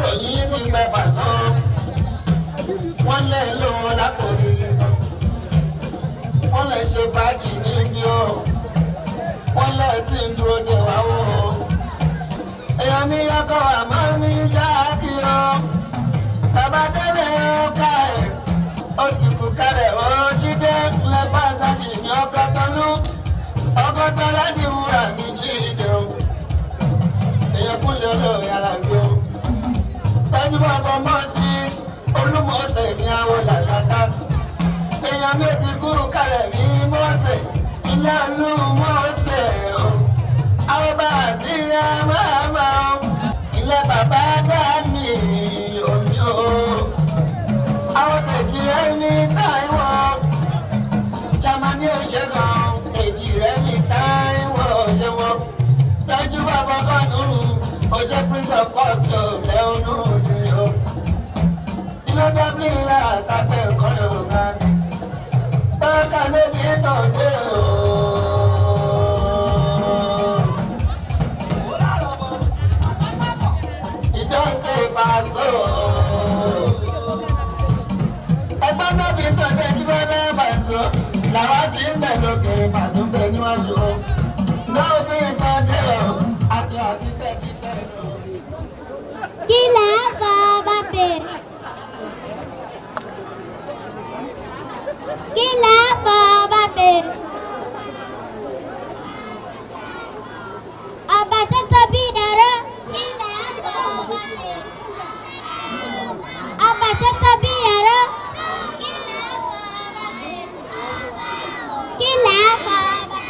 ròyìn ti fẹ́ pàṣọ. Wọ́n lè lò lápò mi. Wọ́n lè ṣe fàájì níbí o. Wọ́n lè tí ń dúró de wá o. Èèyàn mi yọkọ̀ àmọ́ mi ṣáàkì o. Bàbá délé ká ẹ̀. Ó sì kú kálẹ̀ ó jíde lẹ́fà sáṣì ní ọgọ́tọ́lú. Ọgọ́tọ́lá ní wúrà mi Chidi o. Èèyàn kúnlẹ̀ olóòrè alábí o. Tọ́jú bàbá Moses Olúmọ̀ọ́sẹ̀ ní àwọn làkàtà. Èèyàn mi ti kú kálẹ̀ mi Mọ́ọ̀sẹ̀. Ilé Olúmọ̀ọ́sẹ̀ o. Àwọn bá a sí àmàmà o. Ilé bàbá dá mi omi o. Àwọn tẹ̀jì rẹ̀ ní Táíwọ̀. Chimah ní òṣègùn. Tẹ̀jì rẹ̀ ní Táíwọ̀ òṣèwọ̀n. Tọ́jú bàbá Kọ́nùrù. Òṣè Prince of Court lẹ́ọ̀nù òdùnú. Ilé Dublin lára tàpẹ́ ẹ̀kọ́ Yorùbá. Bákan níbi tọ̀dé o. Ìdọ́tẹ̀ Paso. Ẹgbẹ́ náà fi tọ̀dé Jíbọ́lá Paso. Làwọn ti ń bẹ̀ lókè Paso ń bẹ níwájú o. Náà bí tọ̀dé o. Àti bẹ́ẹ̀ ti bẹ́ẹ̀ lọ. Kí là á fọ bàbá? Kí là á fọ bàbá? Ọba tó tóbi ẹ̀rọ. Kí là á fọ bàbá? Ọba tó tóbi ẹ̀rọ. Kí là á fọ bàbá? Kí là á fọ bàbá?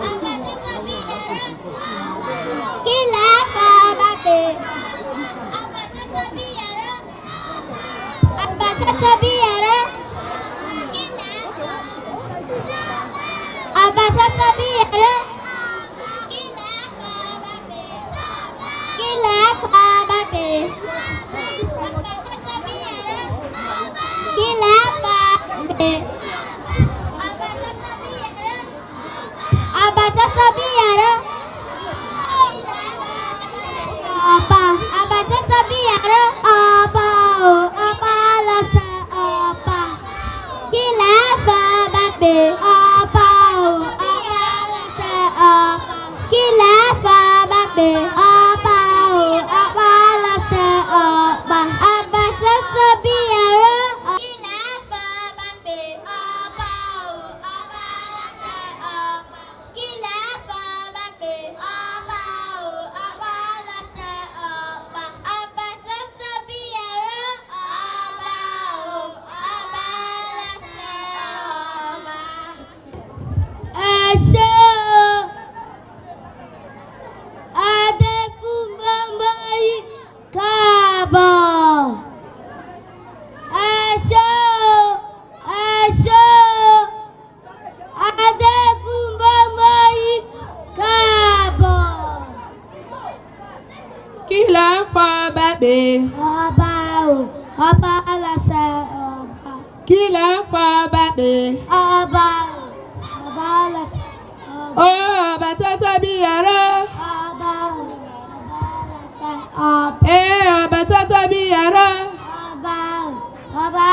Ọba tó tóbi ẹ̀rọ. Kí là á fọ bàbá? Ọba tó tóbi ẹ̀rọ. Ọba tó tóbi ẹ̀rọ. Kí là á fọ bàbá? Ọba tó tóbi ẹ̀rọ. Kí là á fọ bàbá? Kí là á fọ bàbá? Ọba tó tóbi ẹ̀rọ. Kí là á fọ bàbá? Ọba tó tóbi ẹ̀rọ. Ọba tó tóbi ẹ̀rọ. Ọba tó tóbi ẹ̀rọ. Ọba o, ọba lọ́sẹ̀ ọba. Kí là á fọ bàbá? Ọba o, ọba lọ́sẹ̀ ọba. Kí là á fọ bàbá? Ọba o, ọba lọ́sẹ̀ ọba. Ọba tó tóbi ẹ̀rọ. Kí là á fọ bàbá? Ọba o, ọba lọ́sẹ̀ ọba. Kí là á fọ bàbá? Ọba o, ọba lọ́sẹ̀ ọba. Ọba tó tóbi ẹ̀rọ. Ọba o, ọba lọ́sẹ̀ ọba. Ẹ ṣé o. Adékúnbọ́mbọ́ yìí káàbọ̀. Ẹ ṣé o. Ẹ ṣé o. Adékúnbọ́mbọ́ yìí káàbọ̀. Kí là ń fọ bàbá? Ọba o, ọba lọ́sẹ̀ ọba. Kí là ń fọ bàbá? Ọba o, ọba lọ́sẹ̀ ọba. Ó ọba tó tóbi ẹ̀rọ. Ọba o, ọba lọ́sẹ̀ ọba. Ọba tó tóbi ẹ̀rọ. Ọba o, ọba